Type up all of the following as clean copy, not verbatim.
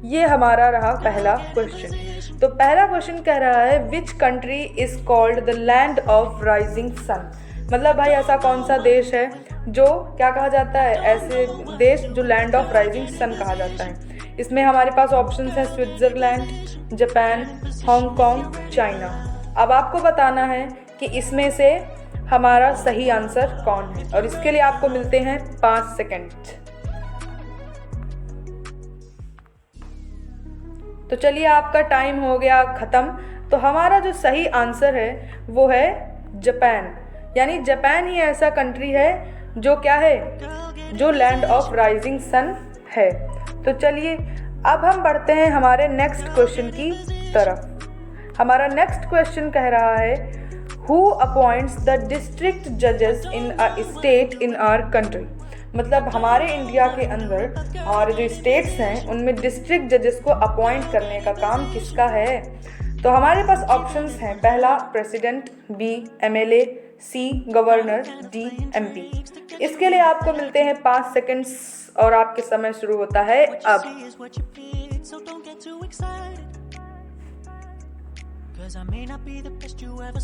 ये हमारा रहा पहला क्वेश्चन। तो पहला क्वेश्चन कह रहा है which country is called the land of rising sun. मतलब भाई ऐसा कौन सा देश है जो क्या कहा जाता है, ऐसे देश जो लैंड ऑफ राइजिंग सन कहा जाता है। इसमें हमारे पास ऑप्शंस हैं स्विट्जरलैंड, जापान, हांगकांग, चाइना। अब आपको बताना है कि इसमें से हमारा सही आंसर कौन है, और इसके लिए आपको मिलते हैं 5 सेकंड। तो चलिए आपका टाइम हो गया ख़त्म। तो हमारा जो सही आंसर है वो है जापान। यानी जापान ही ऐसा कंट्री है जो क्या है, जो लैंड ऑफ राइजिंग सन है। तो चलिए अब हम बढ़ते हैं हमारे नेक्स्ट क्वेश्चन की तरफ। हमारा नेक्स्ट क्वेश्चन कह रहा है हु अपॉइंट्स द डिस्ट्रिक्ट जजेस in a state in our country. मतलब हमारे इंडिया के अंदर हमारे जो स्टेट्स हैं उनमें डिस्ट्रिक्ट जजेस को अपॉइंट करने का काम किसका है। तो हमारे पास ऑप्शंस हैं, पहला प्रेसिडेंट, बी एमएलए, सी गवर्नर, डी एमपी। इसके लिए आपको मिलते हैं 5 सेकंड्स और आपके समय शुरू होता है अब।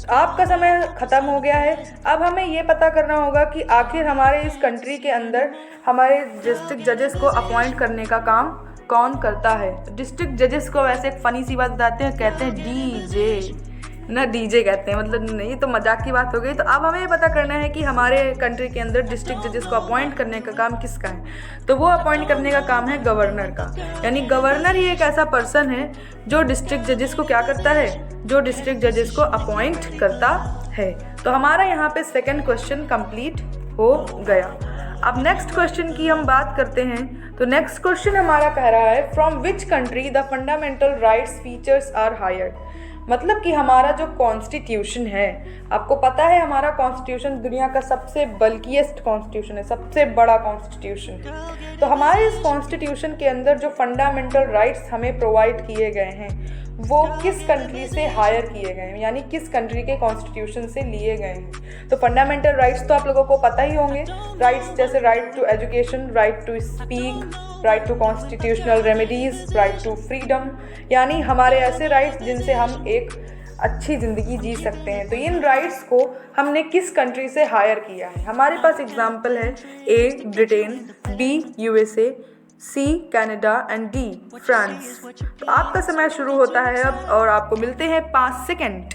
आपका समय खत्म हो गया है। अब हमें ये पता करना होगा कि आखिर हमारे इस कंट्री के अंदर हमारे डिस्ट्रिक्ट जजेस को अपॉइंट करने का काम कौन करता है। डिस्ट्रिक्ट जजेस को वैसे एक फनी सी बात बताते हैं, कहते हैं डीजे ना, डीजे कहते हैं, मतलब नहीं तो मजाक की बात हो गई। तो अब हमें ये पता करना है कि हमारे कंट्री के अंदर डिस्ट्रिक्ट जजेस को अपॉइंट करने का काम किसका है। तो वो अपॉइंट करने का काम है गवर्नर का। यानी गवर्नर ही एक ऐसा पर्सन है जो डिस्ट्रिक्ट जजेस को क्या करता है, जो डिस्ट्रिक्ट जजेस को अपॉइंट करता है। तो हमारा यहाँ पे सेकेंड क्वेश्चन कंप्लीट हो गया। अब नेक्स्ट क्वेश्चन की हम बात करते हैं। तो नेक्स्ट क्वेश्चन हमारा कह रहा है from which country the fundamental rights features are hired. मतलब कि हमारा जो कॉन्स्टिट्यूशन है, आपको पता है हमारा कॉन्स्टिट्यूशन दुनिया का सबसे बल्किएस्ट कॉन्स्टिट्यूशन है, सबसे बड़ा कॉन्स्टिट्यूशन है। तो हमारे इस कॉन्स्टिट्यूशन के अंदर जो फंडामेंटल राइट्स हमें प्रोवाइड किए गए हैं वो किस कंट्री से हायर किए गए हैं, यानी किस कंट्री के कॉन्स्टिट्यूशन से लिए गए हैं। तो फंडामेंटल राइट्स तो आप लोगों को पता ही होंगे, राइट्स जैसे right to education, right to speak, right to constitutional remedies, right to freedom. यानी हमारे ऐसे राइट्स जिनसे हम एक अच्छी ज़िंदगी जी सकते हैं। तो इन राइट्स को हमने किस कंट्री से हायर किया है। हमारे पास एग्जाम्पल है A Britain, B USA, C Canada and D France. तो आपका समय शुरू होता है अब और आपको मिलते हैं 5 सेकंड।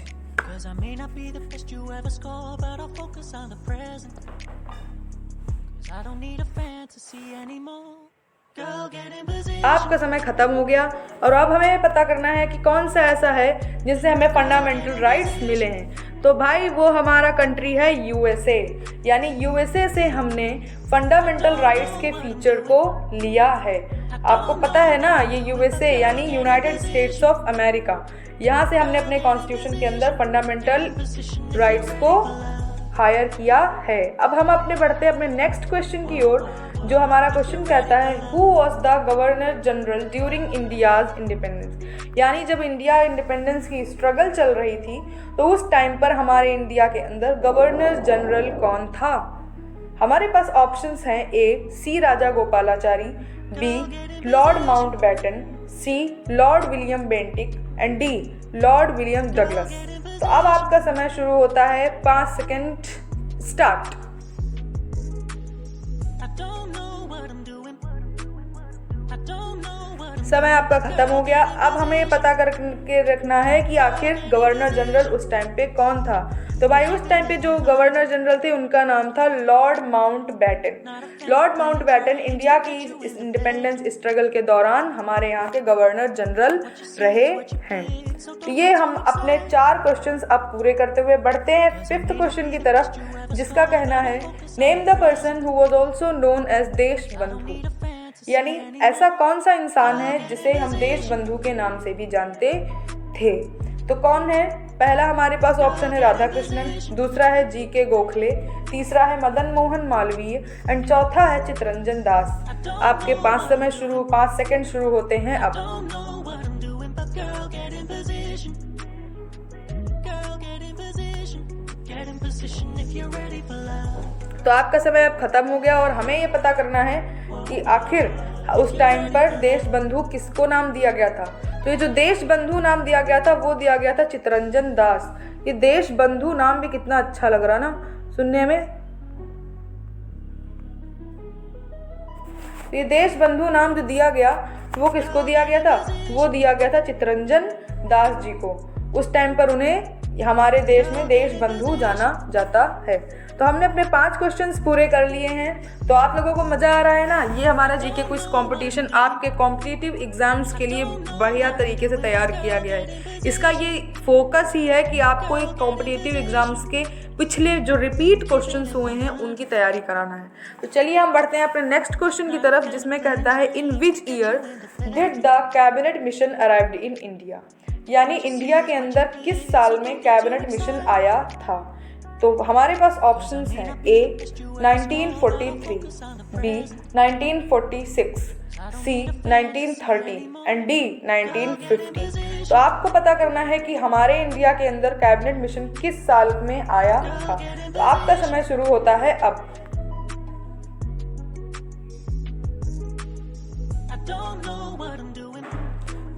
आपका समय खत्म हो गया और अब हमें पता करना है कि कौन सा ऐसा है जिससे हमें फंडामेंटल राइट्स मिले हैं। तो भाई वो हमारा कंट्री है यूएसए। यानी यूएसए से हमने फंडामेंटल राइट्स के फीचर को लिया है। आपको पता है ना, ये यूएसए यानी यूनाइटेड स्टेट्स ऑफ अमेरिका, यहाँ से हमने अपने कॉन्स्टिट्यूशन के अंदर फंडामेंटल राइट्स को हायर किया है। अब हम अपने बढ़ते हैं अपने नेक्स्ट क्वेश्चन की ओर, जो हमारा क्वेश्चन कहता है who was the governor general during India's independence. यानी जब इंडिया इंडिपेंडेंस की स्ट्रगल चल रही थी तो उस टाइम पर हमारे इंडिया के अंदर गवर्नर जनरल कौन था। हमारे पास ऑप्शंस हैं A C Rajagopalachari, B lord Mountbatten, C lord William Bentinck and D lord William Douglas. तो अब आपका समय शुरू होता है, 5 सेकंड स्टार्ट। समय आपका खत्म हो गया। अब हमें पता करके रखना है कि आखिर गवर्नर जनरल उस टाइम पे कौन था। तो भाई उस टाइम पे जो गवर्नर जनरल थे उनका नाम था Lord Mountbatten. Lord Mountbatten India की इंडिपेंडेंस स्ट्रगल के दौरान हमारे यहाँ के गवर्नर जनरल रहे हैं। तो ये हम अपने 4 क्वेश्चंस अब पूरे करते हुए बढ़ते हैं 5th क्वेश्चन की तरफ, जिसका कहना है name the person who was also known as Deshbandhu. यानी ऐसा कौन सा इंसान है जिसे हम देश बंधु के नाम से भी जानते थे। तो कौन है। पहला हमारे पास ऑप्शन है राधा कृष्णन, दूसरा है जी.के. गोखले, तीसरा है मदन मोहन मालवीय एंड चौथा है चित्तरंजन दास। आपके 5 सेकंड शुरू होते हैं अब। तो आपका समय अब खत्म हो गया और हमें ये पता करना है कि आखिर उस टाइम पर देश बंधु किसको नाम दिया गया था। तो ये जो देश बंधु नाम दिया गया था वो दिया गया था चित्तरंजन दास। ये देश बंधु नाम भी कितना अच्छा लग रहा ना सुनने में। ये देश बंधु नाम जो दिया गया वो किसको दिया गया था, वो दिया गया था चित्तरंजन दास जी को। उस टाइम पर उन्हें हमारे देश में देश बंधु जाना जाता है। तो हमने अपने 5 क्वेश्चंस पूरे कर लिए हैं। तो आप लोगों को मज़ा आ रहा है ना। ये हमारा जीके क्विज कंपटीशन आपके कॉम्पिटिटिव एग्जाम्स के लिए बढ़िया तरीके से तैयार किया गया है। इसका ये फोकस ही है कि आपको एक कॉम्पिटिटिव एग्जाम्स के पिछले जो रिपीट क्वेश्चंस हुए हैं उनकी तैयारी कराना है। तो चलिए हम बढ़ते हैं अपने नेक्स्ट क्वेश्चन की तरफ, जिसमें कहता है in which year did the cabinet mission arrived in India. यानी इंडिया के अंदर किस साल में कैबिनेट मिशन आया था। तो हमारे पास ऑप्शंस हैं ए 1943, बी 1946, सी 1930 एंड डी 1950। तो आपको पता करना है कि हमारे इंडिया के अंदर कैबिनेट मिशन किस साल में आया था। तो आपका समय शुरू होता है अब।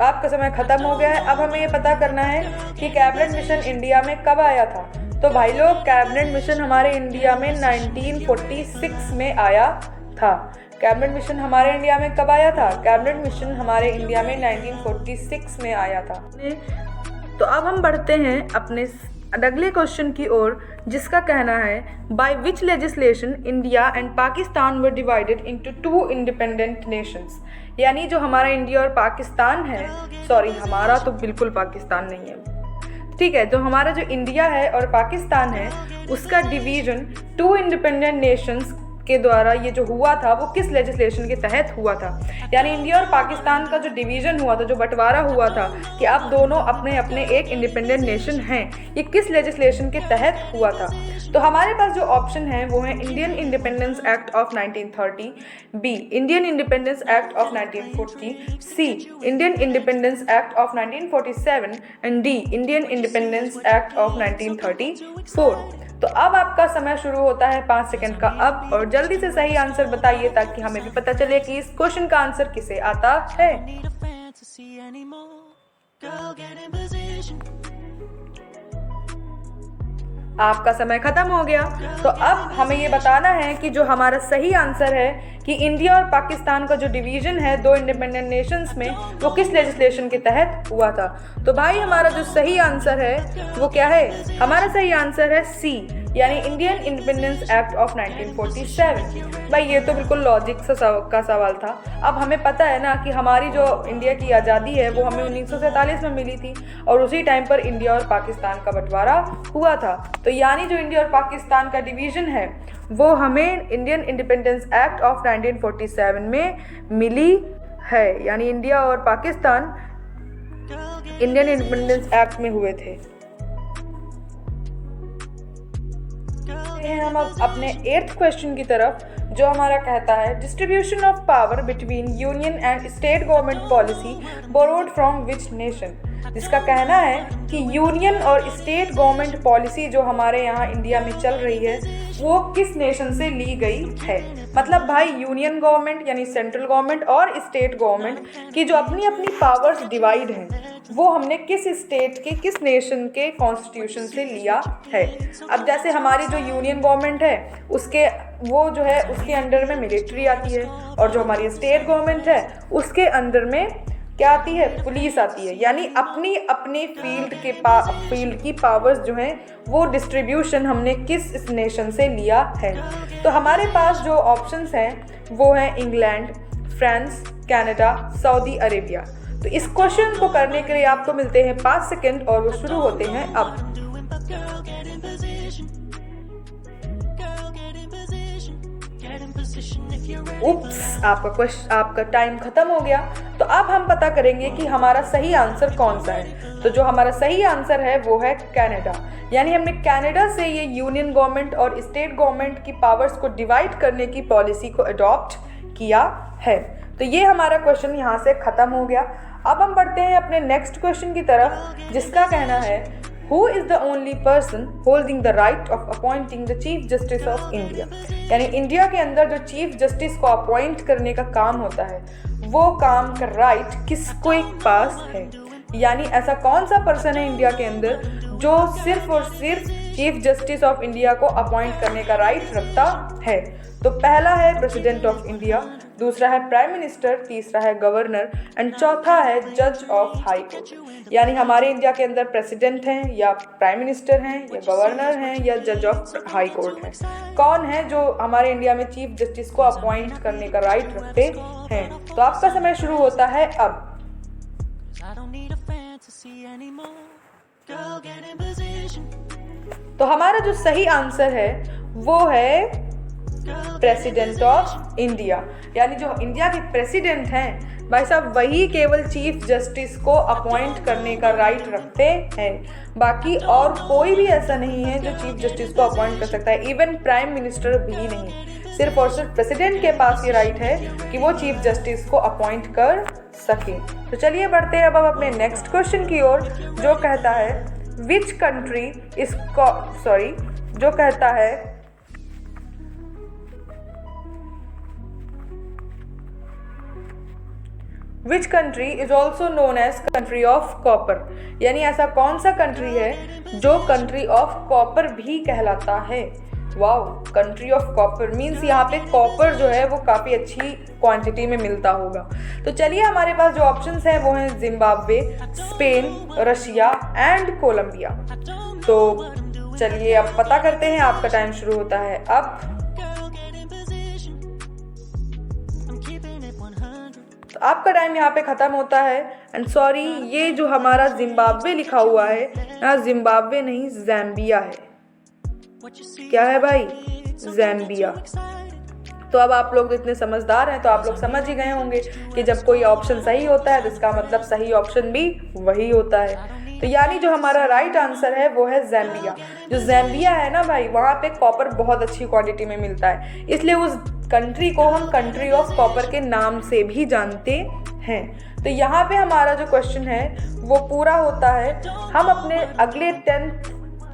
आपका समय खत्म हो गया है। अब हमें ये पता करना है कि कैबिनेट मिशन इंडिया में कब आया था। तो भाई लोग कैबिनेट मिशन हमारे इंडिया में 1946 में आया था। कैबिनेट मिशन हमारे इंडिया में कब आया था, कैबिनेट मिशन हमारे इंडिया में 1946 में आया था। तो अब हम बढ़ते हैं अपने अगले क्वेश्चन की ओर, जिसका कहना है by which legislation India and Pakistan were divided into 2 independent Nations. यानी जो हमारा इंडिया और पाकिस्तान है, सॉरी हमारा तो बिल्कुल पाकिस्तान नहीं है, ठीक है, तो हमारा जो इंडिया है और पाकिस्तान है उसका डिवीजन 2 इंडिपेंडेंट नेशंस के द्वारा ये जो हुआ था वो किस लेजिस्लेशन के तहत हुआ था। यानी इंडिया और पाकिस्तान का जो डिवीज़न हुआ था, जो बंटवारा हुआ था कि आप दोनों अपने अपने एक इंडिपेंडेंट नेशन हैं, ये किस लेजिस्लेशन के तहत हुआ था। तो हमारे पास जो ऑप्शन है वो है Indian independence act of 1930, B Indian independence act of 1940, C Indian independence act of 1947 and D Indian independence act of 1934। तो अब आपका समय शुरू होता है 5 सेकंड का अब, और जल्दी से सही आंसर बताइए ताकि हमें भी पता चले कि इस क्वेश्चन का आंसर किसे आता है। आपका समय खत्म हो गया। तो अब हमें ये बताना है कि जो हमारा सही आंसर है कि इंडिया और पाकिस्तान का जो डिवीजन है 2 इंडिपेंडेंट नेशंस में वो किस लेजिस्लेशन के तहत हुआ था। तो भाई हमारा जो सही आंसर है वो क्या है, हमारा सही आंसर है सी यानी इंडियन इंडिपेंडेंस एक्ट ऑफ 1947। भाई ये तो बिल्कुल लॉजिक का सवाल था। अब हमें पता है ना कि हमारी जो इंडिया की आज़ादी है वो हमें 1947 में मिली थी और उसी टाइम पर इंडिया और पाकिस्तान का बंटवारा हुआ था। तो यानी जो इंडिया और पाकिस्तान का डिवीज़न है वो हमें इंडियन इंडिपेंडेंस एक्ट ऑफ 1947 में मिली है। यानी इंडिया और पाकिस्तान इंडियन इंडिपेंडेंस एक्ट में हुए थे। हम अब अपने 8th क्वेश्चन की तरफ, जो हमारा कहता है distribution of power between union and state government policy borrowed from which nation. जिसका कहना है कि यूनियन और स्टेट गवर्नमेंट पॉलिसी जो हमारे यहाँ इंडिया में चल रही है वो किस नेशन से ली गई है। मतलब भाई यूनियन गवर्नमेंट यानी सेंट्रल गवर्नमेंट और स्टेट गवर्नमेंट की जो अपनी अपनी पावर्स डिवाइड हैं वो हमने किस स्टेट के किस नेशन के कॉन्स्टिट्यूशन से लिया है। अब जैसे हमारी जो यूनियन गवर्नमेंट है उसके वो जो है उसके अंडर में मिलिट्री आती है, और जो हमारी स्टेट गवर्नमेंट है उसके अंडर में क्या आती है, पुलिस आती है। यानी अपनी अपनी फील्ड की पावर्स जो हैं वो डिस्ट्रीब्यूशन हमने किस नेशन से लिया है। तो हमारे पास जो ऑप्शंस हैं वो हैं England, France, Canada, Saudi Arabia. तो इस क्वेश्चन को करने के लिए आपको मिलते हैं 5 सेकंड और वो शुरू होते हैं अब। उप्स, आपका टाइम खत्म हो गया। तो अब हम पता करेंगे कि हमारा सही आंसर कौन सा है। तो जो हमारा सही आंसर है वो है कनाडा। यानी हमने कनाडा से ये यूनियन गवर्नमेंट और स्टेट गवर्नमेंट की पावर्स को डिवाइड करने की पॉलिसी को अडॉप्ट किया है। तो ये हमारा क्वेश्चन यहाँ से खत्म हो गया। अब हम बढ़ते हैं अपने नेक्स्ट क्वेश्चन की तरफ, जिसका कहना है who is the only person holding the right of appointing the chief justice of India, यानी इंडिया के अंदर जो चीफ जस्टिस को अपॉइंट करने का काम होता है वो काम का राइट किसको एक पास है, यानी ऐसा कौन सा पर्सन है इंडिया के अंदर जो सिर्फ और सिर्फ चीफ जस्टिस ऑफ इंडिया को अपॉइंट करने का राइट रखता है। तो पहला है प्रेसिडेंट ऑफ इंडिया, दूसरा है प्राइम मिनिस्टर, तीसरा है गवर्नर एंड चौथा है जज ऑफ हाई कोर्ट। यानी हमारे इंडिया के अंदर प्रेसिडेंट हैं या प्राइम मिनिस्टर हैं या गवर्नर हैं या जज ऑफ हाई कोर्ट है। कौन है जो हमारे इंडिया में चीफ जस्टिस को अपॉइंट करने का राइट रखते हैं? तो आपका समय शुरू होता है अब। तो हमारा जो सही आंसर है वो है प्रेसिडेंट ऑफ इंडिया, यानी जो इंडिया के प्रेसिडेंट हैं भाई साहब वही केवल चीफ जस्टिस को अपॉइंट करने का राइट रखते हैं। बाकी और कोई भी ऐसा नहीं है जो चीफ जस्टिस को अपॉइंट कर सकता है, इवन प्राइम मिनिस्टर भी नहीं। सिर्फ और सिर्फ प्रेसिडेंट के पास ये राइट है कि वो चीफ जस्टिस को अपॉइंट कर सके। तो चलिए बढ़ते हैं अब अपने नेक्स्ट क्वेश्चन की ओर, जो कहता है विच कंट्री इज जो कहता है which country is also known as country of copper, यानी ऐसा कौन सा कंट्री है जो कंट्री ऑफ कॉपर भी कहलाता है। Wow, country of copper means यहाँ पे कॉपर जो है वो काफ़ी अच्छी क्वांटिटी में मिलता होगा। तो चलिए हमारे पास जो ऑप्शंस हैं वो हैं Zimbabwe, Spain, Russia and Colombia. तो चलिए अब पता करते हैं, आपका टाइम शुरू होता है अब। तो आपका टाइम यहाँ पे ख़त्म होता है एंड सॉरी, ये जो हमारा जिम्बाब्वे लिखा हुआ है यहाँ जिम्बाब्वे नहीं ज़ैम्बिया है। क्या है भाई? ज़ैम्बिया। तो अब आप लोग इतने समझदार हैं तो आप लोग समझ ही गए होंगे कि जब कोई ऑप्शन सही होता है तो इसका मतलब सही ऑप्शन भी वही होता है। तो यानी जो हमारा राइट आंसर है वो है ज़ैम्बिया। जो ज़ैम्बिया है ना भाई, वहाँ पे कॉपर बहुत अच्छी क्वांटिटी में मिलता है, इसलिए उस कंट्री को हम कंट्री ऑफ कॉपर के नाम से भी जानते हैं। तो यहाँ पे हमारा जो क्वेश्चन है वो पूरा होता है। हम अपने अगले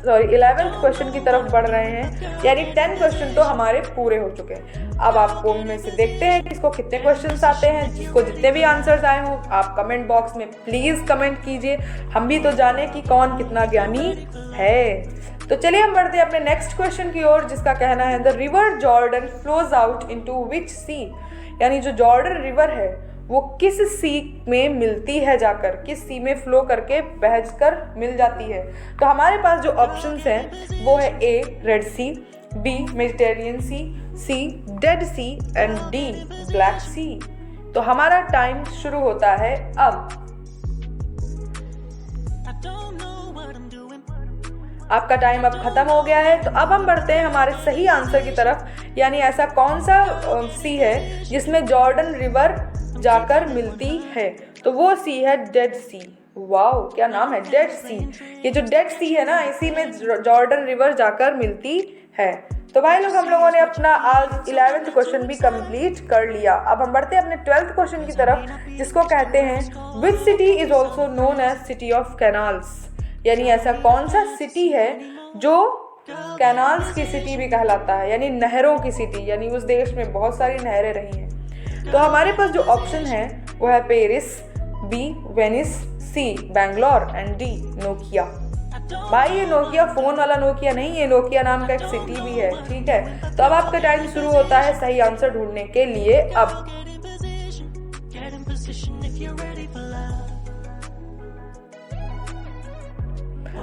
11th क्वेश्चन की तरफ बढ़ रहे हैं, यानी 10 क्वेश्चन तो हमारे पूरे हो चुके हैं। अब आपको में से देखते हैं कि इसको कितने क्वेश्चंस आते हैं। जिसको जितने भी आंसर्स आए हों आप कमेंट बॉक्स में प्लीज़ कमेंट कीजिए, हम भी तो जाने कि कौन कितना ज्ञानी है। तो चलिए हम बढ़ते हैं अपने नेक्स्ट क्वेश्चन की ओर, जिसका कहना है the river Jordan flows out into which sea, यानी जो जॉर्डन रिवर है वो किस सी में मिलती है जाकर, किस सी में फ्लो करके बहकर मिल जाती है। तो हमारे पास जो ऑप्शंस हैं वो है A red sea, B Mediterranean sea, C dead sea and D black sea. तो हमारा टाइम शुरू होता है अब। आपका टाइम अब खत्म हो गया है। तो अब हम बढ़ते हैं हमारे सही आंसर की तरफ, यानी ऐसा कौन सा सी है जिसमें जॉर्डन रिवर जाकर मिलती है। तो वो सी है डेड सी। वाओ, क्या नाम है, डेड सी। ये जो डेड सी है ना, इसी में जॉर्डन रिवर जाकर मिलती है। तो भाई लोग, हम लोगों ने अपना आज 11th क्वेश्चन भी कंप्लीट कर लिया। अब हम बढ़ते हैं अपने 12th क्वेश्चन की तरफ, जिसको कहते हैं which city is also known as city of canals, यानी ऐसा कौन सा सिटी है जो कैनाल्स की सिटी भी कहलाता है, यानी नहरों की सिटी, यानी उस देश में बहुत सारी नहरें रही हैं। तो हमारे पास जो ऑप्शन है वो है Paris, B Venice, C Bangalore and D Nokia. भाई ये नोकिया फोन वाला नोकिया नहीं, ये नोकिया नाम का एक सिटी भी है, ठीक है। तो अब आपका टाइम शुरू होता है सही आंसर ढूंढने के लिए अब।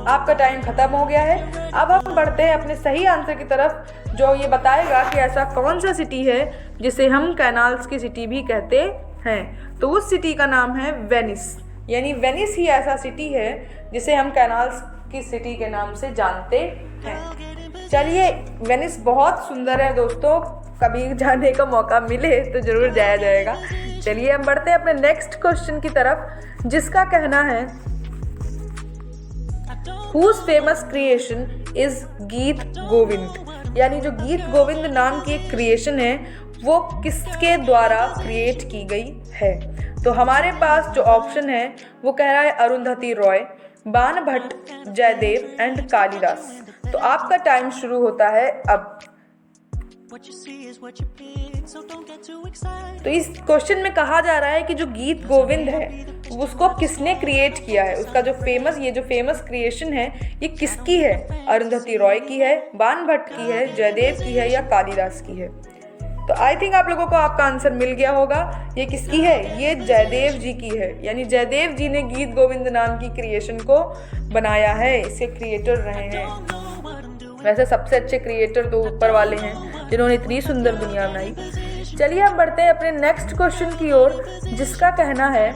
आपका टाइम खत्म हो गया है। अब हम बढ़ते हैं अपने सही आंसर की तरफ, जो ये बताएगा कि ऐसा कौन सा सिटी है जिसे हम कैनाल्स की सिटी भी कहते हैं। तो उस सिटी का नाम है वेनिस, यानी वेनिस ही ऐसा सिटी है जिसे हम कैनाल्स की सिटी के नाम से जानते हैं। चलिए, वेनिस बहुत सुंदर है दोस्तों, कभी जाने का मौका मिले तो जरूर जाया जाएगा। चलिए हम बढ़ते हैं अपने नेक्स्ट क्वेश्चन की तरफ, जिसका कहना है Whose famous creation is गीत गोविंद, यानी जो गीत गोविंद नाम की एक क्रिएशन है वो किसके द्वारा क्रिएट की गई है। तो हमारे पास जो ऑप्शन है वो कह रहा है अरुंधति रॉय, बाणभट्ट, जयदेव एंड कालिदास। तो आपका टाइम शुरू होता है अब। तो इस क्वेश्चन में कहा जा रहा है कि जो गीत गोविंद है उसको किसने क्रिएट किया है, उसका जो फेमस क्रिएशन है ये किसकी है? अरुंधति रॉय की है, बाणभट्ट की है, जयदेव की है या कालिदास की है? तो आई थिंक आप लोगों को आपका आंसर मिल गया होगा। ये किसकी है? ये जयदेव जी की है, यानी जयदेव जी ने गीत गोविंद नाम की क्रिएशन को बनाया है, इसके क्रिएटर रहे हैं। वैसे सबसे अच्छे क्रिएटर तो ऊपर वाले हैं जिन्होंने इतनी सुंदर दुनिया बनाई। चलिए हम बढ़ते हैं अपने नेक्स्ट क्वेश्चन की ओर, जिसका कहना है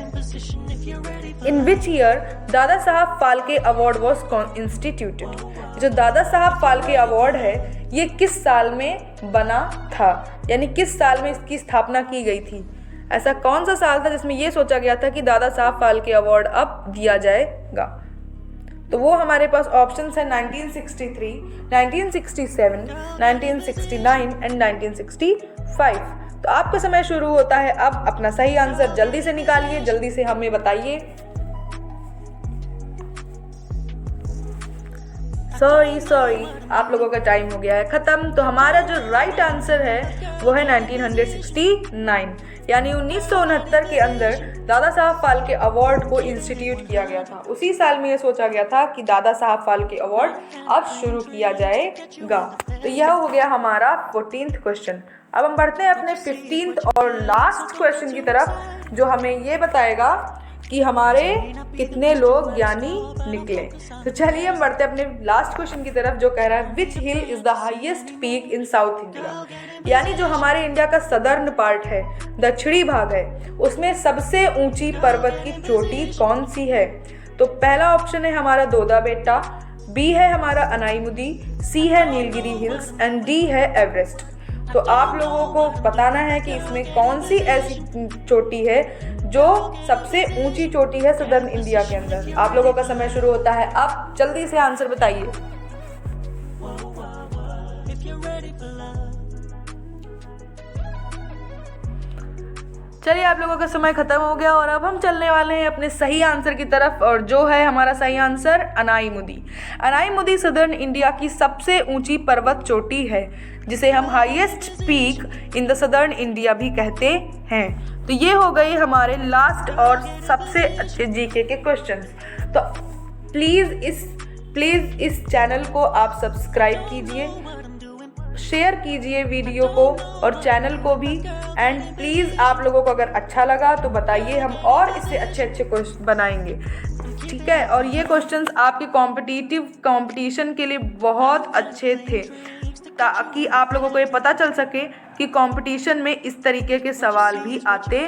in which year Dada Saheb Phalke award was instituted. जो दादा साहब फाल्के अवार्ड है ये किस साल में बना था, यानी किस साल में इसकी स्थापना की गई थी? ऐसा कौन सा साल था जिसमें ये सोचा गया था कि दादा साहब फाल्के अवार्ड अब दिया जाएगा? तो वो हमारे पास ऑप्शंस है 1963, 1967, 1969 एंड 1965। तो आपका समय शुरू होता है अब। अपना सही आंसर जल्दी से निकालिए, जल्दी से हमें बताइए। सॉरी आप लोगों का टाइम हो गया है खत्म। तो हमारा जो राइट आंसर है वो है 1969, यानी 1969 के अंदर दादा साहब फाल्के अवार्ड को इंस्टीट्यूट किया गया था। उसी साल में ये सोचा गया था कि दादा साहब फाल्के अवार्ड अब शुरू किया जाएगा। तो यह हो गया हमारा 14th क्वेश्चन। अब हम बढ़ते हैं अपने 15th और लास्ट क्वेश्चन की तरफ, जो हमें ये बताएगा कि हमारे कितने लोग ज्ञानी निकले। तो चलिए हम बढ़ते हैं अपने लास्ट क्वेश्चन की तरफ, जो कह रहा है which hill is the highest peak in south India. यानी जो हमारे इंडिया का सदर्न पार्ट है, दक्षिणी भाग है, उसमें सबसे ऊंची पर्वत की चोटी कौन सी है? तो पहला ऑप्शन है हमारा दोदा बेट्टा, बी है हमारा अनाईमुदी, सी है नीलगिरी हिल्स एंड डी है एवरेस्ट। तो आप लोगों को बताना है कि इसमें कौन सी ऐसी चोटी है जो सबसे ऊंची चोटी है सदर्न इंडिया के अंदर। आप लोगों का समय शुरू होता है अब, जल्दी से आंसर बताइए। चलिए आप लोगों का समय खत्म हो गया और अब हम चलने वाले हैं अपने सही आंसर की तरफ, और जो है हमारा सही answer Anamudi. Anamudi southern India की सबसे ऊंची पर्वत चोटी है, जिसे हम highest peak in the southern India भी कहते हैं। तो ये हो गई हमारे लास्ट और सबसे अच्छे जीके के क्वेश्चंस। तो प्लीज़ इस चैनल को आप सब्सक्राइब कीजिए, शेयर कीजिए वीडियो को और चैनल को भी, एंड प्लीज़ आप लोगों को अगर अच्छा लगा तो बताइए, हम और इससे अच्छे क्वेश्चन बनाएंगे, ठीक है। और ये क्वेश्चंस आपके कंपटीशन के लिए बहुत अच्छे थे, ताकि आप लोगों को ये पता चल सके कि कंपटीशन में इस तरीके के सवाल भी आते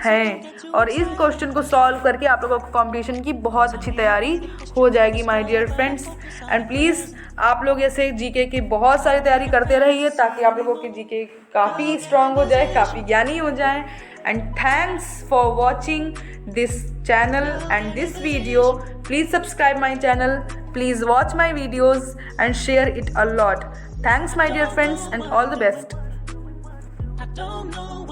हैं, और इस क्वेश्चन को सॉल्व करके आप लोगों को कंपटीशन की बहुत अच्छी तैयारी हो जाएगी my dear friends. And please आप लोग ऐसे जीके की बहुत सारी तैयारी करते रहिए, ताकि आप लोगों की जीके काफ़ी स्ट्रांग हो जाए, काफ़ी ज्ञानी हो जाए। And thanks for watching this channel and this video. Please subscribe my channel, please watch my videos and share it a lot. Thanks my dear friends and all the best.